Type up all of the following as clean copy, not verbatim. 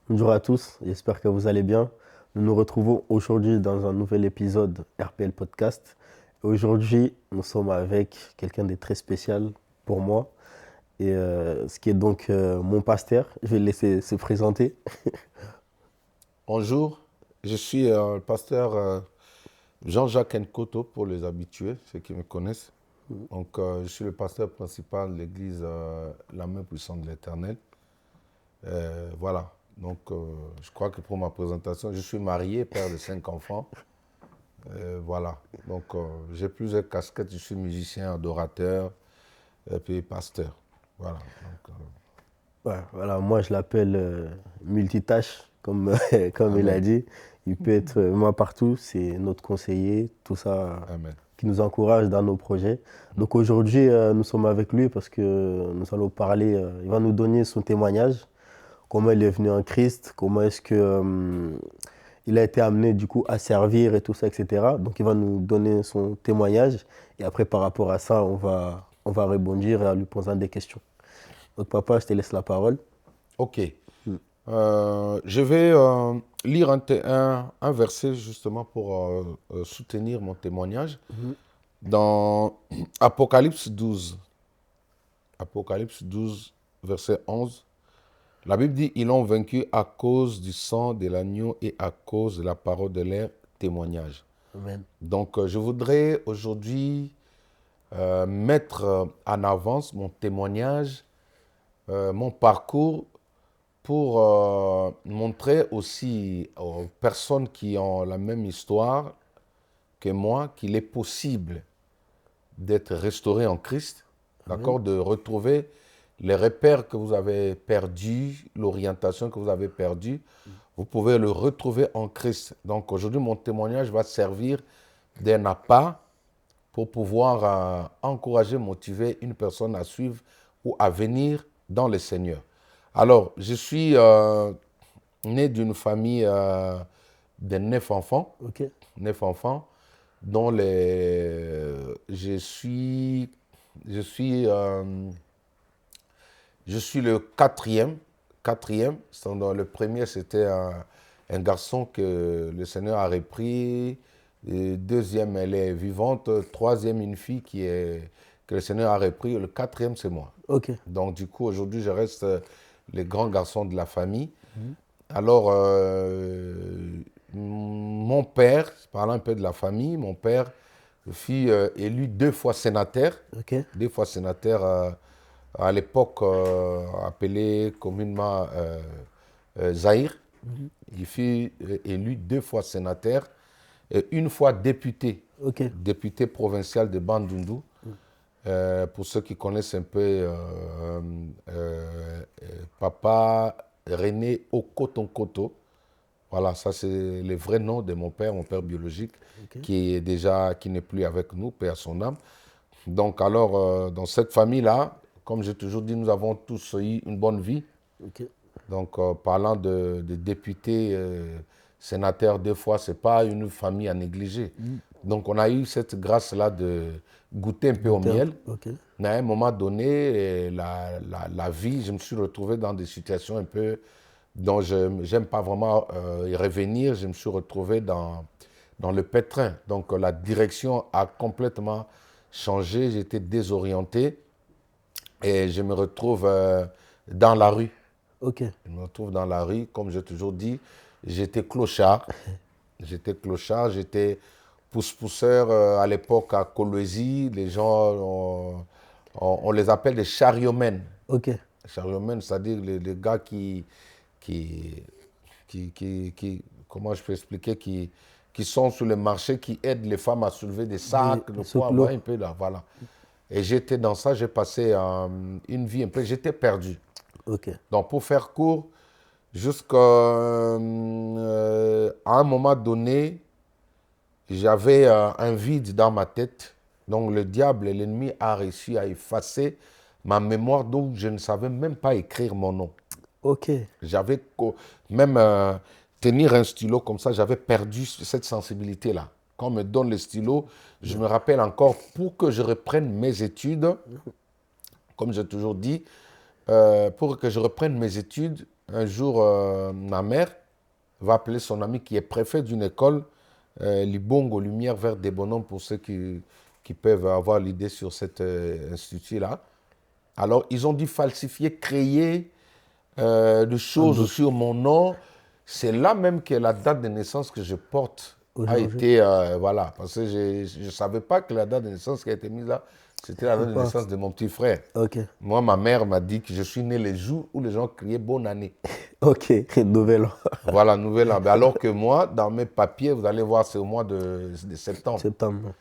Bonjour à tous, j'espère que vous allez bien. Nous nous retrouvons aujourd'hui dans un nouvel épisode RPL Podcast. Aujourd'hui, nous sommes avec quelqu'un de très spécial pour moi, ce qui est donc mon pasteur. Je vais le laisser se présenter. Bonjour, je suis le pasteur Jean-Jacques Nkoto pour les habitués, ceux qui me connaissent. Donc, je suis le pasteur principal de l'église La Main Puissante de l'Éternel. Voilà, donc je crois que pour ma présentation, je suis marié, père de 5 enfants. Voilà, donc j'ai plusieurs casquettes, je suis musicien, adorateur, et puis pasteur. Voilà, donc, Ouais, voilà, moi je l'appelle multitâche, comme, comme il a Amen, dit. Il peut être moi partout, c'est notre conseiller, tout ça Amen. qui nous encourage dans nos projets. Donc aujourd'hui, nous sommes avec lui parce que nous allons parler, il va nous donner son témoignage, comment il est venu en Christ, comment est-ce que il a été amené du coup à servir et tout ça, etc. Donc il va nous donner son témoignage et après par rapport à ça, on va rebondir en lui posant des questions. Donc papa, je te laisse la parole. Ok. Je vais lire un verset justement pour soutenir mon témoignage. Mhm. Dans Apocalypse 12, Apocalypse 12, verset 11, la Bible dit, ils l'ont vaincu à cause du sang de l'agneau et à cause de la parole de leur témoignage. Amen. Donc, je voudrais aujourd'hui mettre en avance mon témoignage, mon parcours, pour montrer aussi aux personnes qui ont la même histoire que moi qu'il est possible d'être restauré en Christ, Amen. d'accord, de retrouver les repères que vous avez perdus, l'orientation que vous avez perdue, vous pouvez le retrouver en Christ. Donc aujourd'hui, mon témoignage va servir d'un appât pour pouvoir encourager, motiver une personne à suivre ou à venir dans le Seigneur. Alors, je suis né d'une famille de 9 enfants, Ok. 9 enfants, dont je suis je suis le quatrième. Quatrième. Le premier, c'était un garçon que le Seigneur a repris. Et deuxième, elle est vivante. Troisième, une fille que le Seigneur a repris. Le quatrième, c'est moi. Ok. Donc, du coup, aujourd'hui, je reste le grand garçon de la famille. Mhm. Alors, mon père, parlant un peu de la famille, mon père fut élu 2 fois sénateur. Ok. 2 fois sénateur à l'époque appelé communément Zaïre. Mhm. Il fut élu 2 fois sénateur et une fois député, Ok. député provincial de Bandundu. Pour ceux qui connaissent un peu Papa René Okotonkoto. Voilà, ça c'est le vrai nom de mon père biologique, Ok. qui n'est plus avec nous, paix à son âme. Donc alors, dans cette famille-là, comme j'ai toujours dit, nous avons tous eu une bonne vie. Ok. Donc, parlant de députés, sénateurs, 2 fois, ce n'est pas une famille à négliger. Mhm. Donc, on a eu cette grâce-là de goûter un peu au Goûter un peu. miel. Ok. Mais à un moment donné, la vie, je me suis retrouvé dans des situations un peu dont je n'aime pas vraiment y revenir. Je me suis retrouvé dans le pétrin. Donc, la direction a complètement changé. J'étais désorienté et je me retrouve dans la rue. Ok. Je me retrouve dans la rue, comme j'ai toujours dit, j'étais clochard. J'étais clochard, j'étais pousse-pousseur à l'époque à Kolwezi. Les gens, on les appelle des chariomen. Ok. Chariomen, c'est-à-dire les gars qui, comment je peux expliquer, qui sont sur le marché, qui aident les femmes à soulever des Des sacs, de poids, soclos. voilà, un peu là, voilà. Et j'étais dans ça, j'ai passé une vie un peu, j'étais perdu. Ok. Donc pour faire court, jusqu'à un moment donné, j'avais un vide dans ma tête. Donc le diable et l'ennemi a réussi à effacer ma mémoire, donc je ne savais même pas écrire mon nom. Ok. J'avais même tenir un stylo comme ça, j'avais perdu cette sensibilité-là. Quand on me donne le stylo, je me rappelle encore, pour que je reprenne mes études, comme j'ai toujours dit, pour que je reprenne mes études, un jour, ma mère va appeler son ami qui est préfet d'une école, Libongo, Lumière vers des bonhommes, pour ceux qui peuvent avoir l'idée sur cet institut-là. Alors, ils ont dû falsifier, créer des Un choses dossier sur mon nom. C'est là même que la date de naissance que je porte a aujourd'hui. été, voilà, parce que je ne savais pas que la date de naissance qui a été mise là, c'était la date C'est de pas. naissance de mon petit frère. Ok. Moi, ma mère m'a dit que je suis né le jour où les gens criaient bonne année. Ok. Nouvelle an. Voilà, nouvelle an. Alors que moi, dans mes papiers, vous allez voir, c'est au mois de septembre. Septembre.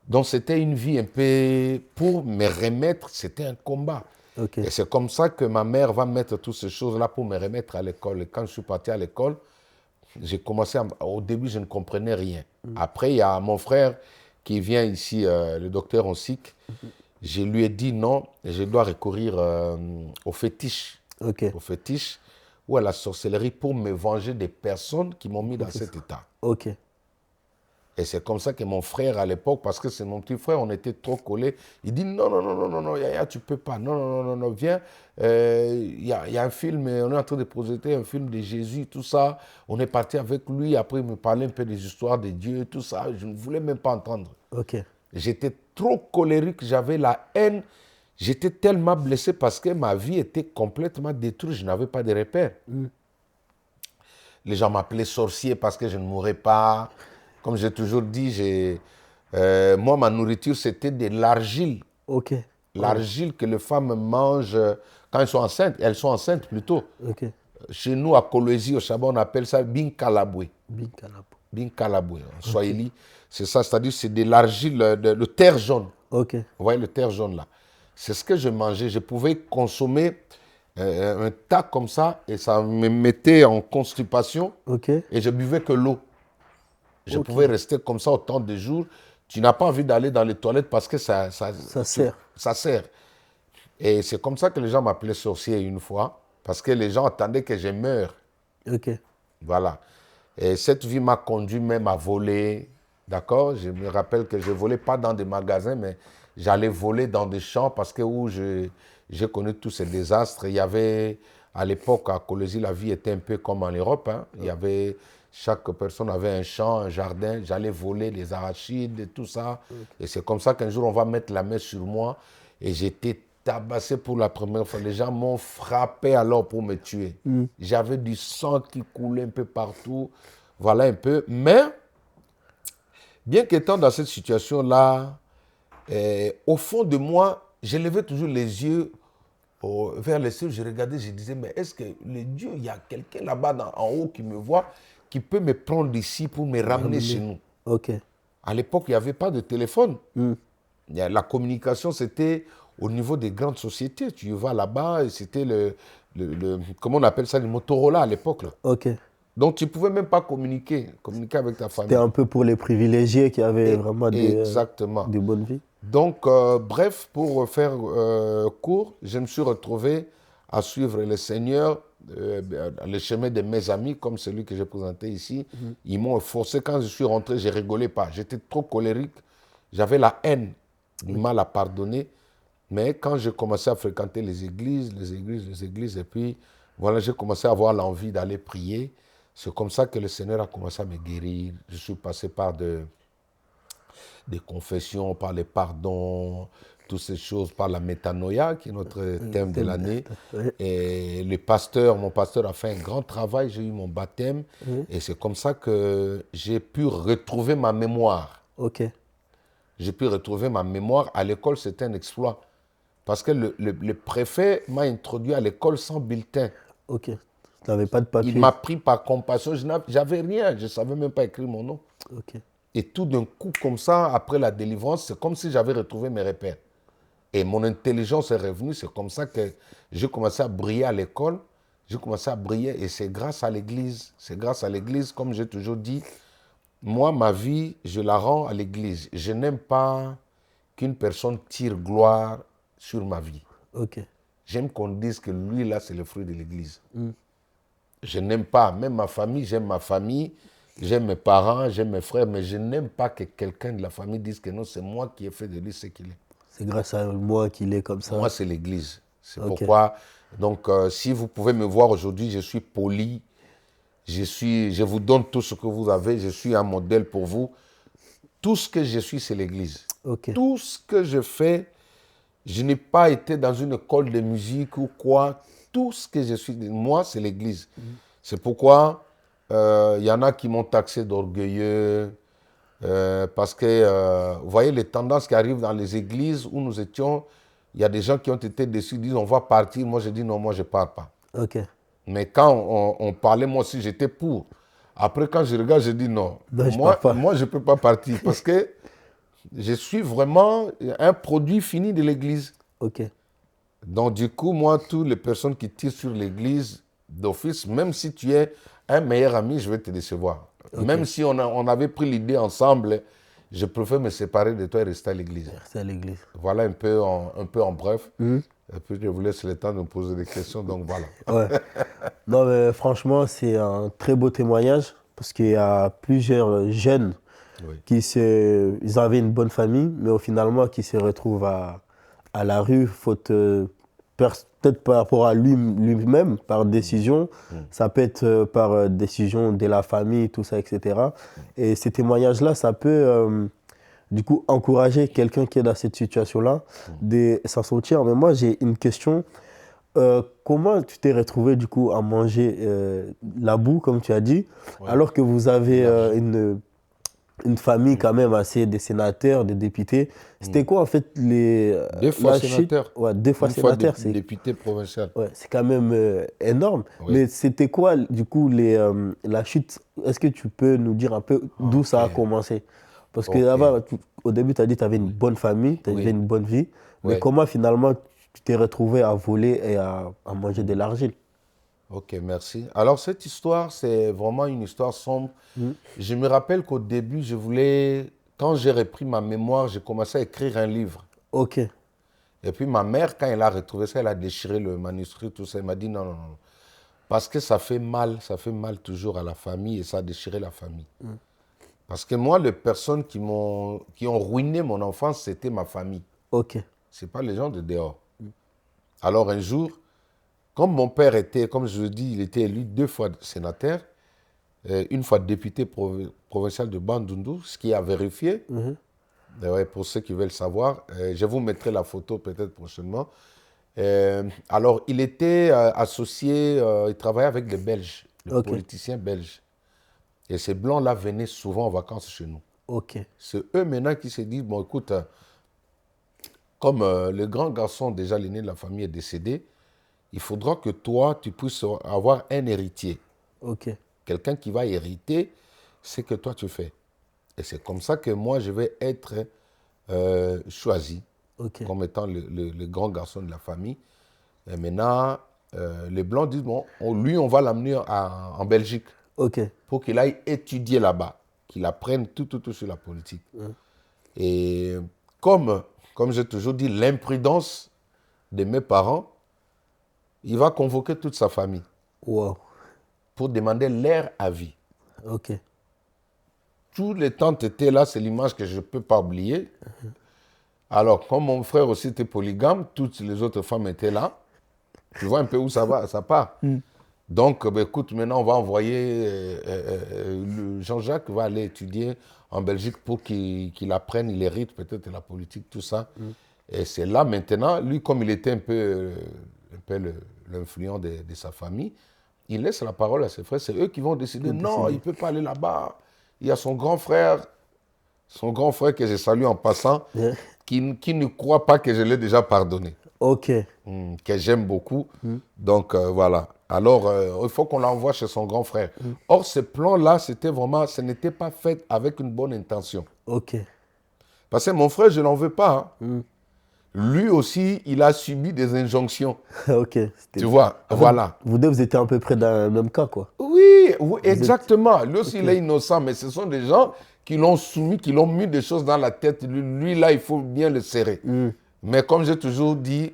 Donc, c'était une vie un peu, pour me remettre, c'était un combat. Ok. Et c'est comme ça que ma mère va mettre toutes ces choses-là pour me remettre à l'école. Et quand je suis parti à l'école, j'ai commencé, au début, je ne comprenais rien. Après, il y a mon frère qui vient ici, le docteur Onsik. Je lui ai dit non, je dois recourir au fétiche. Ok. Au fétiche ou à la sorcellerie pour me venger des personnes qui m'ont mis dans cet état. Ok. Et c'est comme ça que mon frère à l'époque, parce que c'est mon petit frère, on était trop collés, il dit non, non, non, non, non, non, Yaya, tu peux pas, non, non, non, non, non, viens, il y a un film, on est en train de projeter un film de Jésus, tout ça, on est parti avec lui, après il me parlait un peu des histoires de Dieu, tout ça, je ne voulais même pas entendre. Ok. J'étais trop colérique, j'avais la haine, j'étais tellement blessé parce que ma vie était complètement détruite, je n'avais pas de repères. Les gens m'appelaient sorcier parce que je ne mourrais pas. Comme j'ai toujours dit, moi, ma nourriture, c'était de l'argile. Ok. L'argile que les femmes mangent quand elles sont enceintes plutôt. Ok. Chez nous, à Kolwezi, au Chabon, on appelle ça binkalabwe. Binkalapo. Binkalabwe, en Swahili. C'est ça, c'est-à-dire c'est de l'argile, le terre jaune. Ok. Vous voyez le terre jaune là. C'est ce que je mangeais. Je pouvais consommer un tas comme ça et ça me mettait en constipation Ok. et je buvais que l'eau. Je Ok. pouvais rester comme ça autant de jours. Tu n'as pas envie d'aller dans les toilettes parce que ça sert. Ça sert. Et c'est comme ça que les gens m'appelaient sorcier une fois, parce que les gens attendaient que je meure. Ok. Voilà. Et cette vie m'a conduit même à voler. D'accord? Je me rappelle que je ne volais pas dans des magasins, mais j'allais voler dans des champs parce que où j'ai connu tous ces désastres. Il y avait, à l'époque, à Kolwezi, la vie était un peu comme en Europe. Hein. Il y avait, chaque personne avait un champ, un jardin. J'allais voler les arachides et tout ça. Et c'est comme ça qu'un jour, on va mettre la main sur moi. Et j'étais tabassé pour la première fois. Les gens m'ont frappé alors pour me tuer. J'avais du sang qui coulait un peu partout. Voilà un peu. Mais, bien qu'étant dans cette situation-là, au fond de moi, je levais toujours les yeux vers les cieux. Je regardais, je disais, mais est-ce que le Dieu, il y a quelqu'un là-bas en haut qui me voit, qui peut me prendre d'ici pour me ramener chez nous? Ok. À l'époque, il n'y avait pas de téléphone. La communication, c'était au niveau des grandes sociétés. Tu vas là-bas, et c'était comment on appelle ça, le Motorola à l'époque. Ok. Donc, tu ne pouvais même pas communiquer avec ta famille. C'était un peu pour les privilégiés qui avaient vraiment Exactement. des bonnes vies. Donc, bref, pour faire court, je me suis retrouvé à suivre le Seigneur, le chemin de mes amis, comme celui que j'ai présenté ici. Ils m'ont forcé. Quand je suis rentré, je ne rigolais pas. J'étais trop colérique. J'avais la haine, du mal à pardonner. Mais quand j'ai commencé à fréquenter les églises, et puis voilà, j'ai commencé à avoir l'envie d'aller prier. C'est comme ça que le Seigneur a commencé à me guérir. Je suis passé par des confessions, par les pardons, toutes ces choses, par la métanoïa, qui est notre thème de l'année. Et mon pasteur a fait un grand travail, j'ai eu mon baptême. Et c'est comme ça que j'ai pu retrouver ma mémoire. Ok. J'ai pu retrouver ma mémoire. À l'école, c'était un exploit. Parce que le préfet m'a introduit à l'école sans bulletin. Ok. Tu n'avais pas de papier. Il m'a pris par compassion. J'avais rien. Je ne savais même pas écrire mon nom. Ok. Et tout d'un coup, comme ça, après la délivrance, c'est comme si j'avais retrouvé mes repères. Et mon intelligence est revenue. C'est comme ça que j'ai commencé à briller à l'école. J'ai commencé à briller et c'est grâce à l'église. C'est grâce à l'église, comme j'ai toujours dit. Moi, ma vie, je la rends à l'église. Je n'aime pas qu'une personne tire gloire sur ma vie. Ok. J'aime qu'on dise que lui, là, c'est le fruit de l'église. Je n'aime pas, même ma famille, j'aime mes parents, j'aime mes frères, mais je n'aime pas que quelqu'un de la famille dise que non, c'est moi qui ai fait de lui ce qu'il est. C'est grâce à moi qu'il est comme ça. Moi, c'est l'église. C'est Ok. pourquoi Donc, si vous pouvez me voir aujourd'hui, je suis poli, je vous donne tout ce que vous avez, je suis un modèle pour vous. Tout ce que je suis, c'est l'Église. Ok. Tout ce que je fais, je n'ai pas été dans une école de musique ou quoi. Tout ce que je suis, moi, c'est l'Église. C'est pourquoi il y en a qui m'ont taxé d'orgueilleux. Parce que, vous voyez, les tendances qui arrivent dans les églises où nous étions, il y a des gens qui ont été déçus, disent on va partir. Moi, j'ai dit non, moi, je ne pars pas. Ok. Mais quand on parlait, moi aussi, j'étais pour. Après, quand je regarde, je dis non. Non, je pars pas. Moi, je ne peux pas partir parce que je suis vraiment un produit fini de l'église. Ok. Donc, du coup, moi, toutes les personnes qui tirent sur l'église d'office, même si tu es un meilleur ami, je vais te décevoir. Ok. Même si on avait pris l'idée ensemble, je préfère me séparer de toi et rester à l'église. Merci à l'église. Voilà un peu en bref. Et puis, je vous laisse le temps de me poser des questions. Donc, voilà. Ouais. Non, mais franchement, c'est un très beau témoignage parce qu'il y a plusieurs jeunes Oui. ils avaient une bonne famille, mais au finalement qui se retrouvent à la rue, faute peut-être par rapport à lui-même, par décision, ça peut être par décision de la famille, tout ça, etc. Et ces témoignages-là, ça peut du coup encourager quelqu'un qui est dans cette situation-là de s'en sortir. Mais moi, j'ai une question. Comment tu t'es retrouvé du coup à manger la boue, comme tu as dit, Ouais. alors que vous avez une famille quand même assez des sénateurs, des députés. C'était quoi en fait Deux fois la chute? sénateur. Ouais, 2 fois Une fois sénateur, député provincial. ouais, c'est quand même énorme. Oui. Mais c'était quoi du coup la chute? Est-ce que tu peux nous dire un peu d'où ça a Ok. commencé? Parce que Ok. là-bas, au début, tu as dit que tu avais une bonne famille, tu avais Oui. une bonne vie. Mais Ouais. comment finalement tu t'es retrouvé à voler et à manger de l'argile? Ok, merci. Alors, cette histoire, c'est vraiment une histoire sombre. Je me rappelle qu'au début, quand j'ai repris ma mémoire, j'ai commencé à écrire un livre. Ok, Et puis, ma mère, quand elle a retrouvé ça, elle a déchiré le manuscrit, tout ça. Elle m'a dit non, non, non. Parce que ça fait mal toujours à la famille et ça a déchiré la famille. Parce que moi, les personnes qui ont ruiné mon enfance, c'était ma famille. ok, Ce n'est pas les gens de dehors. Alors, un jour, comme mon père était, comme je le dis, il était élu 2 fois sénateur, une fois député provincial de Bandundu, ce qui a vérifié, ouais, pour ceux qui veulent savoir, je vous mettrai la photo peut-être prochainement. Alors, il était associé, il travaillait avec des Belges, des ok, politiciens belges. Et ces Blancs-là venaient souvent en vacances chez nous. ok, C'est eux maintenant qui se disent, bon écoute, comme le grand garçon, déjà l'aîné de la famille, est décédé, il faudra que toi, tu puisses avoir un héritier. ok, Quelqu'un qui va hériter ce que toi tu fais. Et c'est comme ça que moi, je vais être choisi ok, comme étant le grand garçon de la famille. Et maintenant, les Blancs disent, bon, lui, on va l'amener en Belgique ok, pour qu'il aille étudier là-bas, qu'il apprenne tout sur la politique. Et comme j'ai toujours dit, l'imprudence de mes parents, il va convoquer toute sa famille wow, pour demander leur avis. ok, Tous les tantes étaient là, c'est l'image que je ne peux pas oublier. Alors, comme mon frère aussi était polygame, toutes les autres femmes étaient là. Tu vois un peu où ça part. Donc, ben, écoute, maintenant, on va envoyer Jean-Jacques va aller étudier en Belgique pour qu'il apprenne, il hérite peut-être de la politique, tout ça. Et c'est là maintenant, lui, comme il était un peu l'influent de sa famille, il laisse la parole à ses frères. C'est eux qui vont décider, non, il ne peut pas aller là-bas. Il y a son grand frère que je salue en passant, yeah. qui ne croit pas que je l'ai déjà pardonné. Ok, Que j'aime beaucoup. Donc, voilà. Alors, il faut qu'on l'envoie chez son grand frère. Or, ce plan-là, ce n'était pas fait avec une bonne intention. ok, Parce que mon frère, je n'en veux pas. Hein. Lui aussi, il a subi des injonctions. ok. Tu vois, En fait, voilà. vous deux, vous étiez à peu près dans le même cas, quoi. Oui, exactement. Lui aussi, il est innocent, mais ce sont des gens qui l'ont soumis, qui l'ont mis des choses dans la tête. Lui, là, il faut bien le serrer. Mais comme j'ai toujours dit,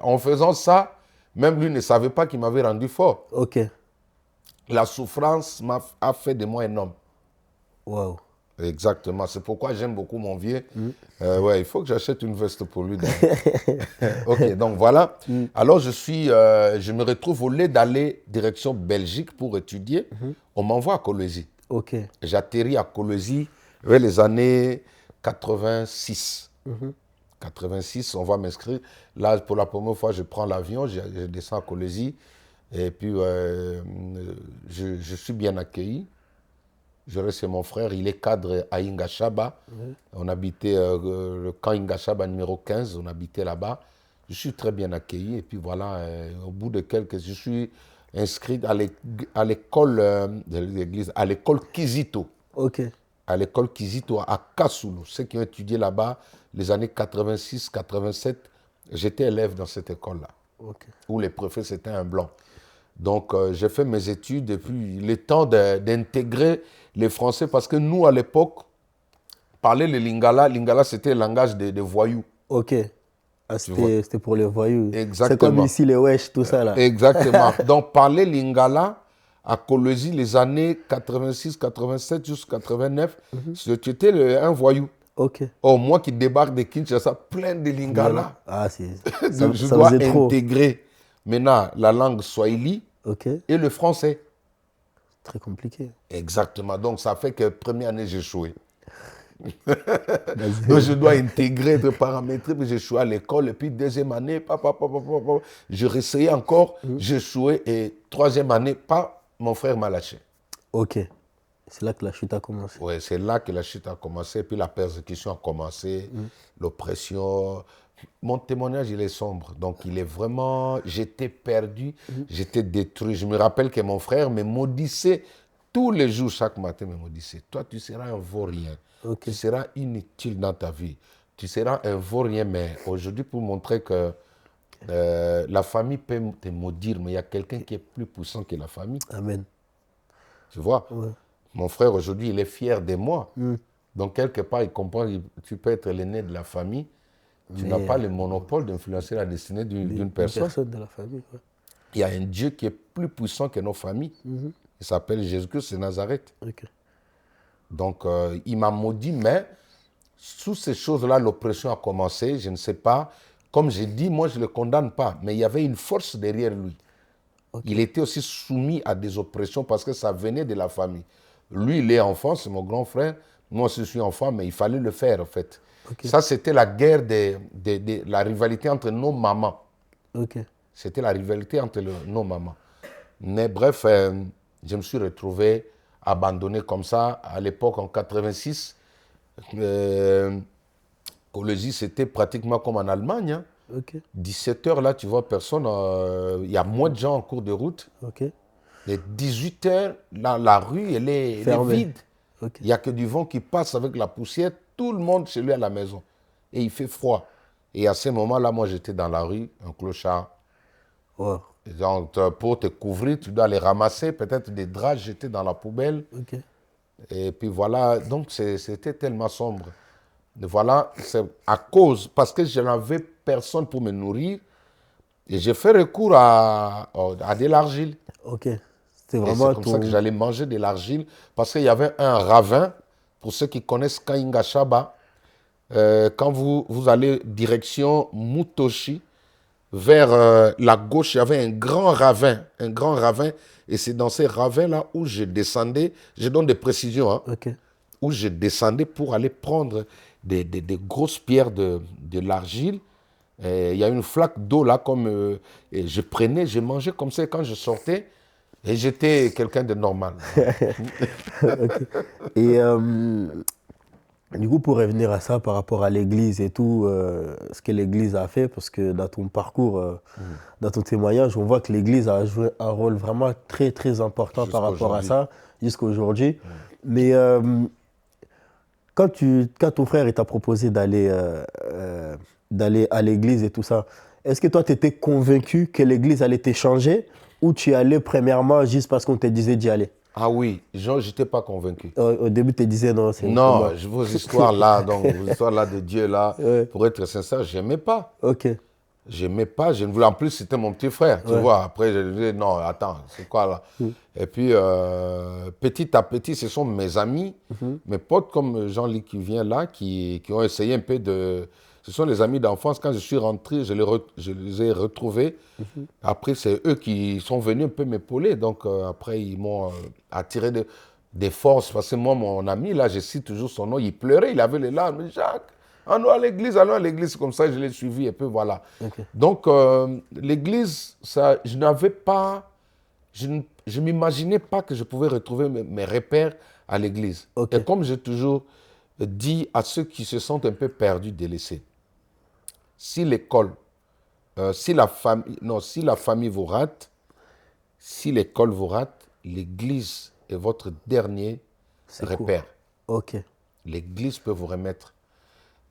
en faisant ça, même lui ne savait pas qu'il m'avait rendu fort. Ok, La souffrance a fait de moi un homme. wow, Exactement. C'est pourquoi j'aime beaucoup mon vieux. Ouais, il faut que j'achète une veste pour lui. Ok, donc voilà. Alors, je me retrouve au lieu d'aller direction Belgique pour étudier, on m'envoie à Colosie. Ok. J'atterris à Colosie vers les années 86. 86, on va m'inscrire. Là, pour la première fois, je prends l'avion, je descends à Colosie. Et puis, je suis bien accueilli. Je reste chez mon frère, il est cadre à Ingashaba. On habitait le camp Ingashaba numéro 15, on habitait là-bas. Je suis très bien accueilli. Et puis voilà, au bout de je suis inscrit à l'école de l'église, à l'école Kizito. Ok. À l'école Kizito à Kasulu. Ceux qui ont étudié là-bas, les années 86, 87, j'étais élève dans cette école-là, où les préfets, c'était un blanc. Donc, j'ai fait mes études et puis il est temps d'intégrer les Français parce que nous, à l'époque, parler le Lingala, Lingala, c'était le langage des voyous. Ok. Ah, c'était pour les voyous. Exactement. C'est comme ici les wesh, tout ça là. Exactement. Donc, parler Lingala à Colosie, les années 86, 87 jusqu'à 89, c'était un voyou. Ok. Oh, moi qui débarque de Kinshasa, plein de Lingala. Ah, je dois intégrer maintenant la langue swahili et le français. Très compliqué. Exactement. Donc, ça fait que première année, j'ai échoué. Donc, je dois intégrer, être paramétré, puis j'ai échoué à l'école. Et puis, deuxième année, je réessayais encore, j'ai échoué. Et troisième année, mon frère m'a lâché. Ok. C'est là que la chute a commencé. Oui, c'est là que la chute a commencé. Et puis, la persécution a commencé, l'oppression. Mon témoignage, il est sombre. Donc, il est vraiment... J'étais perdu, j'étais détruit. Je me rappelle que mon frère me maudissait tous les jours, chaque matin, me maudissait. Toi, tu seras un vaurien. Tu seras inutile dans ta vie. Tu seras un vaurien. Mais aujourd'hui, pour montrer que la famille peut te maudire, mais il y a quelqu'un qui est plus puissant que la famille. Amen. Tu vois? Mon frère, aujourd'hui, il est fier de moi. Donc, quelque part, il comprend que tu peux être l'aîné de la famille. Tu n'as pas le monopole d'influencer la destinée d'une personne. De la famille, Il y a un Dieu qui est plus puissant que nos familles. Il s'appelle Jésus-Christ de Nazareth. Donc, il m'a maudit, mais sous ces choses-là, l'oppression a commencé. Je ne sais pas. Comme j'ai dit, moi, je ne le condamne pas. Mais il y avait une force derrière lui. Il était aussi soumis à des oppressions parce que ça venait de la famille. Lui, il est enfant, c'est mon grand frère. Moi aussi, je suis enfant, mais il fallait le faire, en fait. Ça, c'était la guerre la rivalité entre nos mamans. C'était la rivalité entre nos mamans. Mais bref, je me suis retrouvé abandonné comme ça. À l'époque, en 86, Colosie, c'était pratiquement comme en Allemagne. Hein. 17 h, là, tu vois personne. Il y a moins de gens en cours de route. Et 18 h, la rue, elle est vide. Il n'y a que du vent qui passe avec la poussière. Tout le monde chez lui à la maison. Et il fait froid. Et à ce moment-là, moi, j'étais dans la rue, un clochard. Donc, pour te couvrir, tu dois les ramasser. Peut-être des draps jetés dans la poubelle. Et puis voilà. Donc, c'était tellement sombre. Et voilà, c'est à cause, parce que je n'avais personne pour me nourrir. Et j'ai fait recours à de l'argile. C'est vraiment comme ça que j'allais manger de l'argile. Parce qu'il y avait un ravin, pour ceux qui connaissent Kaingashaba, quand vous allez direction Mutoshi, vers la gauche, il y avait un grand ravin. Et c'est dans ces ravins-là où je descendais, je donne des précisions, hein, où je descendais pour aller prendre des grosses pierres de l'argile. Il y a une flaque d'eau là, comme et je prenais, je mangeais comme ça. Et quand je sortais, et j'étais quelqu'un de normal. Et du coup, pour revenir à ça par rapport à l'église et tout, ce que l'église a fait, parce que dans ton parcours, dans ton témoignage, on voit que l'église a joué un rôle vraiment très, très important par rapport à ça, jusqu'à aujourd'hui. Mais quand ton frère t'a proposé d'aller à l'église et tout ça, est-ce que toi, tu étais convaincu que l'église allait te changer ou tu y allais premièrement juste parce qu'on te disait d'y aller? Ah oui, je n'étais pas convaincu. Au début, tu te disais non, c'est... Non, vos histoires là, donc vos histoires là de Dieu là, pour être sincère, je n'aimais pas. J'aimais pas, je ne voulais, en plus c'était mon petit frère, tu Ouais. vois. Après, je disais, non, attends, c'est quoi là? Et puis, petit à petit, ce sont mes amis, mes potes comme Jean-Luc qui vient là, qui ont essayé un peu de... Ce sont les amis d'enfance. Quand je suis rentré, je les ai retrouvés. Après, c'est eux qui sont venus un peu m'épauler. Donc, après, ils m'ont attiré des forces. Parce que moi, mon ami, là, je cite toujours son nom, il pleurait, il avait les larmes. Jacques, allons à l'église, allons à l'église. Comme ça, je l'ai suivi et puis voilà. Ok. Donc, l'église, ça, je n'avais pas, je ne m'imaginais pas que je pouvais retrouver mes repères à l'église. Ok. Et comme j'ai toujours dit à ceux qui se sentent un peu perdus, délaissés, si l'école, si la famille vous rate, si l'école vous rate, l'église est votre dernier C'est cool. repère. Ok. L'église peut vous remettre.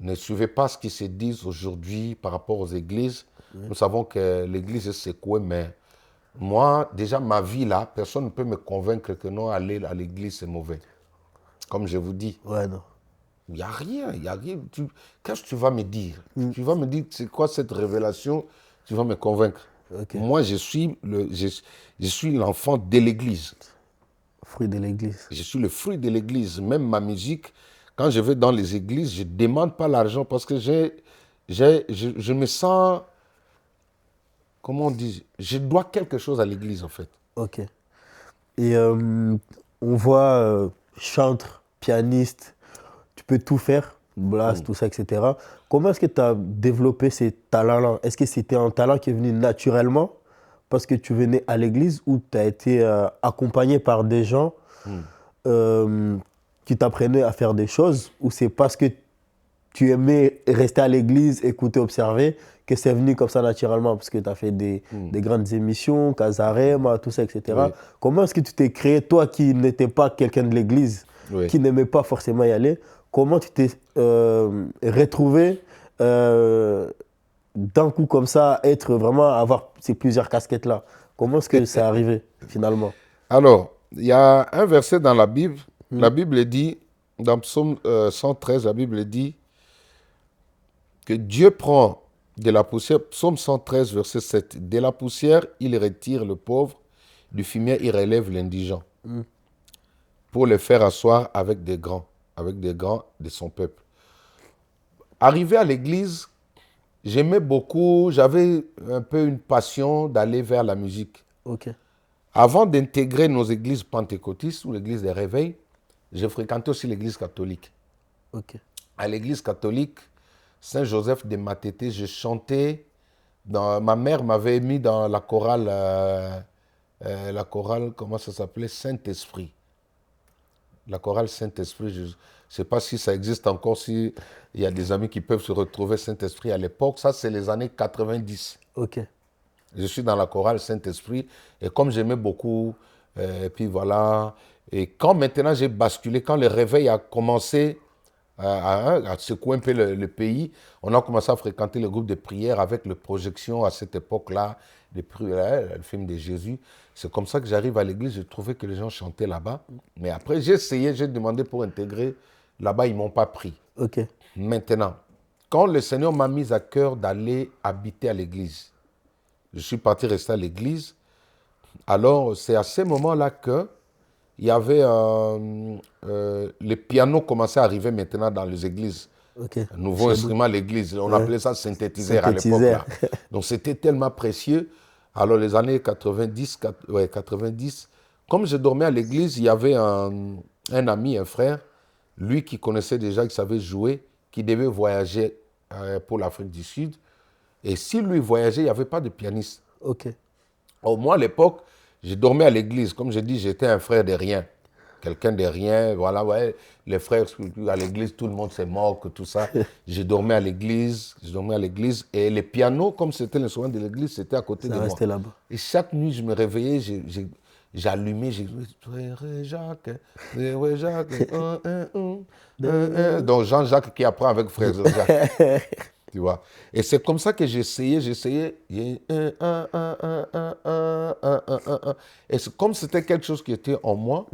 Ne suivez pas ce qui se dit aujourd'hui par rapport aux églises. Nous savons que l'église est secouée, mais moi, déjà, ma vie là, personne ne peut me convaincre que non, aller à l'église, c'est mauvais. Comme je vous dis, Ouais, non. il n'y a rien, il n'y a rien. Qu'est-ce que tu vas me dire? Tu vas me dire, c'est quoi cette révélation? Tu vas me convaincre. Ok. Moi, je suis l'enfant de l'église. Fruit de l'église. Je suis le fruit de l'église. Même ma musique, quand je vais dans les églises, je ne demande pas l'argent parce que je me sens, comment on dit, je dois quelque chose à l'église en fait. Ok. Et on voit chantre, pianiste, tu peux tout faire, blast, tout ça, etc. Comment est-ce que tu as développé ces talents-là? Est-ce que c'était un talent qui est venu naturellement parce que tu venais à l'église ou tu as été accompagné par des gens euh, qui t'apprenaient à faire des choses ou c'est parce que tu aimais rester à l'église, écouter, observer, que c'est venu comme ça naturellement, parce que tu as fait des grandes émissions, Casarema, tout ça, etc. Oui. Comment est-ce que tu t'es créé, toi qui n'étais pas quelqu'un de l'église, Oui. qui n'aimait pas forcément y aller, comment tu t'es retrouvé d'un coup comme ça, être vraiment, avoir ces plusieurs casquettes-là? Comment est-ce que c'est arrivé finalement? Alors, il y a un verset dans la Bible. La Bible dit, dans Psaume 113, la Bible dit que Dieu prend de la poussière, Psaume 113, verset 7, de la poussière, il retire le pauvre, du fumier, il relève l'indigent, pour le faire asseoir avec des grands de son peuple. Arrivé à l'église, j'aimais beaucoup, j'avais un peu une passion d'aller vers la musique. Ok, Avant d'intégrer nos églises pentecôtistes ou l'église des réveils, j'ai fréquenté aussi l'église catholique. ok, À l'église catholique, Saint-Joseph de Matete, je chantais. Ma mère m'avait mis dans la chorale, comment ça s'appelait? Saint-Esprit. La chorale Saint-Esprit, je ne sais pas si ça existe encore, s'il y a des amis qui peuvent se retrouver Saint-Esprit à l'époque. Ça, c'est les années 90. ok, Je suis dans la chorale Saint-Esprit et comme j'aimais beaucoup, et puis voilà. Et quand maintenant j'ai basculé, quand le réveil a commencé à secouer un peu le pays, on a commencé à fréquenter le groupe de prière avec les projections à cette époque-là, le film de Jésus. C'est comme ça que j'arrive à l'église, je trouvais que les gens chantaient là-bas. Mais après j'ai essayé, j'ai demandé pour intégrer. Là-bas, ils ne m'ont pas pris. ok, Maintenant, quand le Seigneur m'a mis à cœur d'aller habiter à l'église, je suis parti rester à l'église. Alors, c'est à ce moment-là que il y avait les pianos commençaient à arriver maintenant dans les églises. ok. Un nouveau Chez instrument à l'église. On appelait ça synthétiseur à l'époque. Synthétiseur. Donc, c'était tellement précieux. Alors, les années 90, 90, comme je dormais à l'église, il y avait un ami, un frère, lui qui connaissait déjà, qui savait jouer, qui devait voyager pour l'Afrique du Sud. Et si lui voyageait, il n'y avait pas de pianiste. Ok, Au moins, à l'époque, je dormais à l'église. Comme je dis, j'étais un frère de rien. Quelqu'un de rien. Voilà, ouais. Les frères à l'église, tout le monde se moque, tout ça. Je dormais à l'église. Et le piano, comme c'était l'instrument de l'église, c'était à côté ça de moi. restait là-bas. Et chaque nuit, je me réveillais, j'allumais, j'ai dit, Frère Jacques, Frère Jacques, donc Jean-Jacques qui apprend avec Frère Jacques. Tu vois. Et c'est comme ça que j'essayais. Et comme c'était quelque chose qui était en moi,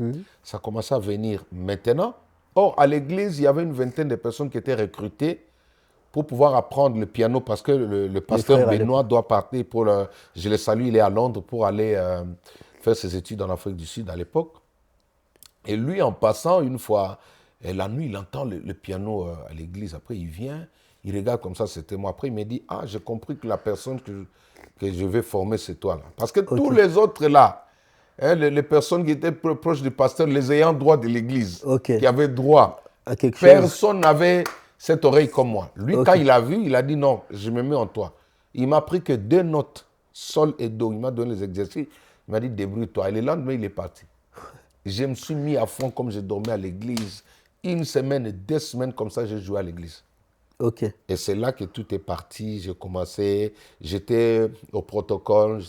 ça commençait à venir maintenant. Or, à l'église, il y avait une vingtaine de personnes qui étaient recrutées pour pouvoir apprendre le piano parce que le pasteur frères à Benoît doit partir pour je le salue, il est à Londres pour aller faire ses études en Afrique du Sud à l'époque. Et lui, en passant une fois, et la nuit, il entend le piano à l'église. Après, il vient, il regarde comme ça, c'était moi. Après, il me dit, ah, j'ai compris que la personne que je vais former, c'est toi là. Parce que tous les autres là, hein, les personnes qui étaient proches du pasteur, les ayants droit de l'église, qui avaient droit, à quelque chose. personne n'avait cette oreille comme moi. Lui, quand il a vu, il a dit non, je me mets en toi. Il m'a pris que 2 notes, sol et do. Il m'a donné les exercices. Il m'a dit débrouille-toi. Et le lendemain, il est parti. Je me suis mis à fond comme je dormais à l'église. 1 semaine et 2 semaines comme ça, j'ai joué à l'église. Et c'est là que tout est parti. J'ai commencé, j'étais au protocole,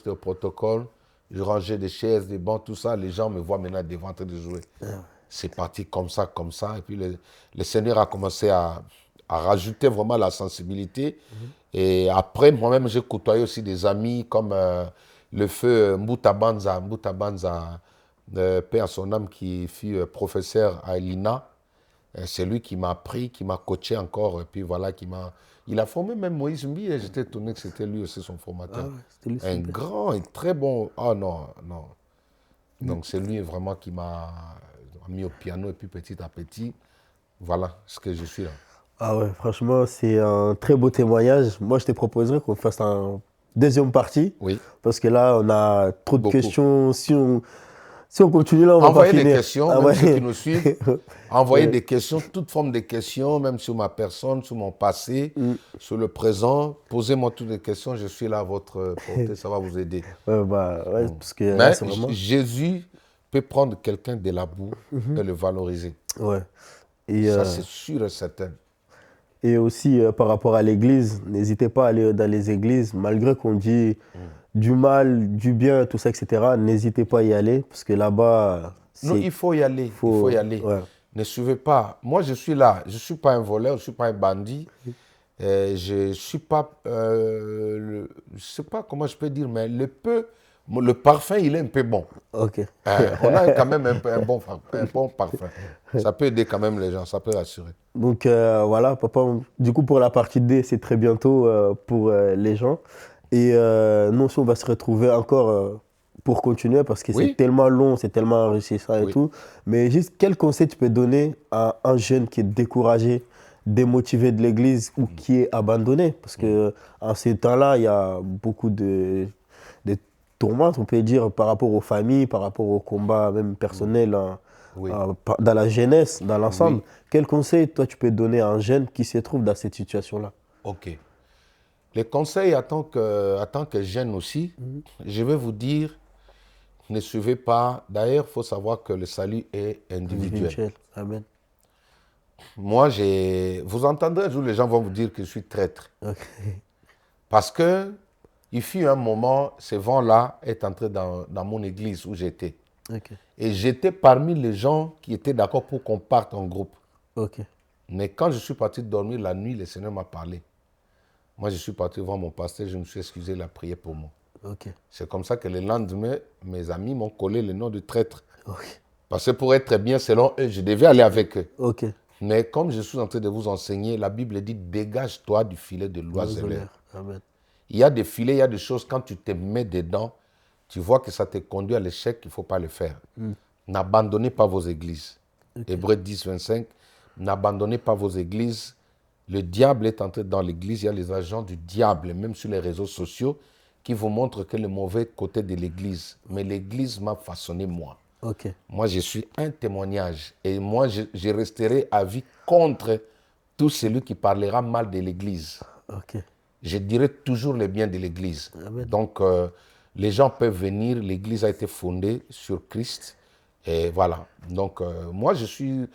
je rangeais des chaises, des bancs, tout ça. Les gens me voient maintenant devant en train de jouer. C'est parti comme ça. Et puis le Seigneur a commencé à rajouter vraiment la sensibilité. Et après, moi-même, j'ai côtoyé aussi des amis comme le feu Mbouta Banza, paix à son âme, qui fut professeur à l'INA. C'est lui qui m'a appris, qui m'a coaché encore. Et puis voilà, il a formé même Moïse Mbi. Et j'étais étonné que c'était lui aussi son formateur. Un grand et très bon. Ah non. Donc c'est lui vraiment qui m'a mis au piano. Et puis petit à petit, voilà ce que je suis là. Ah ouais, franchement, c'est un très beau témoignage. Moi, je te proposerais qu'on fasse un deuxième partie. Oui. Parce que là, on a trop de questions. Si on continue là, on va pas envoyez finir. des questions, même ceux qui nous suivent. Envoyez des questions, toute forme de questions, même sur ma personne, sur mon passé, sur le présent. Posez-moi toutes les questions, je suis là à votre portée, ça va vous aider. Parce que mais c'est vraiment... Jésus peut prendre quelqu'un de la boue et le valoriser. Ouais. Et, ça, c'est sûr et certain. Et aussi, par rapport à l'église, n'hésitez pas à aller dans les églises, malgré qu'on dit du mal, du bien, tout ça, etc. N'hésitez pas à y aller, parce que là-bas... Non, il faut y aller, il faut y aller. Ouais. Ne suivez pas. Moi, je suis là. Je ne suis pas un voleur, je ne suis pas un bandit. Je ne suis pas... je ne sais pas comment je peux dire, mais le parfum, il est un peu bon. On a quand même un bon parfum. Ça peut aider quand même les gens, ça peut rassurer. Donc voilà, papa, du coup pour la partie D, c'est très bientôt pour les gens. Et nous aussi, on va se retrouver encore pour continuer parce que c'est tellement long, c'est tellement enrichissant et tout. Mais juste, quel conseil tu peux donner à un jeune qui est découragé, démotivé de l'église ou qui est abandonné? Parce qu'en ces temps-là, il y a beaucoup de tourmentes, on peut dire, par rapport aux familles, par rapport au combat même personnel dans la jeunesse, dans l'ensemble. Quel conseil, toi, tu peux donner à un jeune qui se trouve dans cette situation-là? Ok. Les conseils, en tant que jeune aussi, je vais vous dire, ne suivez pas. D'ailleurs, il faut savoir que le salut est individuel. Amen. Moi, vous entendrez un jour, les gens vont vous dire que je suis traître. Parce que il fut un moment, ce vent-là est entré dans mon église où j'étais. Et j'étais parmi les gens qui étaient d'accord pour qu'on parte en groupe. Mais quand je suis parti dormir la nuit, le Seigneur m'a parlé. Moi, je suis parti voir mon pasteur, je me suis excusé, il a prié pour moi. C'est comme ça que le lendemain, mes amis m'ont collé le nom de traître. Parce que pour être bien, selon eux, je devais aller avec eux. Mais comme je suis en train de vous enseigner, la Bible dit, dégage-toi du filet de l'oiseleur. Il y a des filets, il y a des choses, quand tu te mets dedans, tu vois que ça te conduit à l'échec, il ne faut pas le faire. N'abandonnez pas vos églises. Hébreux 10, 25, n'abandonnez pas vos églises. Le diable est entré dans l'église, il y a les agents du diable, même sur les réseaux sociaux, qui vous montrent que le mauvais côté de l'église. Mais l'église m'a façonné moi. Moi, je suis un témoignage. Et moi, je resterai à vie contre tout celui qui parlera mal de l'église. Je dirai toujours le bien de l'église. Donc, les gens peuvent venir. L'église a été fondée sur Christ. Et voilà. Donc, moi, j'ai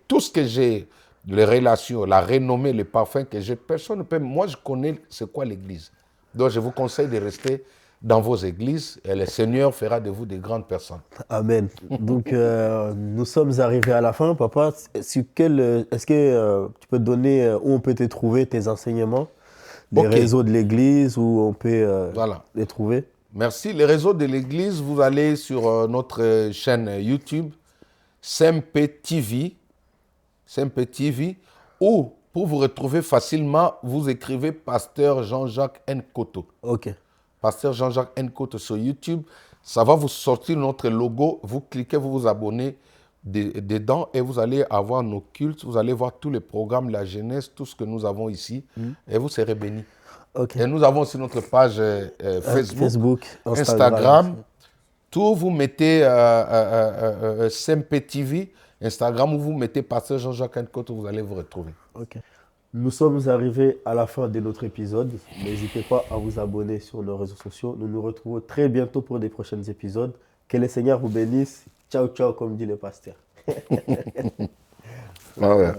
tout ce que j'ai, les relations, la renommée, les parfums que j'ai. Personne ne peut. Moi, je connais c'est quoi l'église. Donc, je vous conseille de rester dans vos églises et le Seigneur fera de vous des grandes personnes. Amen. Donc, nous sommes arrivés à la fin, papa. Est-ce que tu peux donner où on peut te trouver, tes enseignements, les réseaux de l'église, où on peut les trouver? Merci. Les réseaux de l'église, vous allez sur notre chaîne YouTube, CMP TV, ou pour vous retrouver facilement, vous écrivez Pasteur Jean-Jacques Nkoto. Ok. Pasteur Jean-Jacques Nkoto sur YouTube. Ça va vous sortir notre logo. Vous cliquez, vous vous abonnez dedans et vous allez avoir nos cultes. Vous allez voir tous les programmes, la jeunesse, tout ce que nous avons ici. Et vous serez bénis. Ok. Et nous avons aussi notre page Facebook, Instagram. Tout, vous mettez SMP TV, Instagram, où vous mettez Pasteur Jean-Jacques Nkoto, vous allez vous retrouver. Ok. Nous sommes arrivés à la fin de notre épisode. N'hésitez pas à vous abonner sur nos réseaux sociaux. Nous nous retrouvons très bientôt pour des prochains épisodes. Que le Seigneur vous bénisse. Ciao, ciao, comme dit le pasteur. Ah ouais.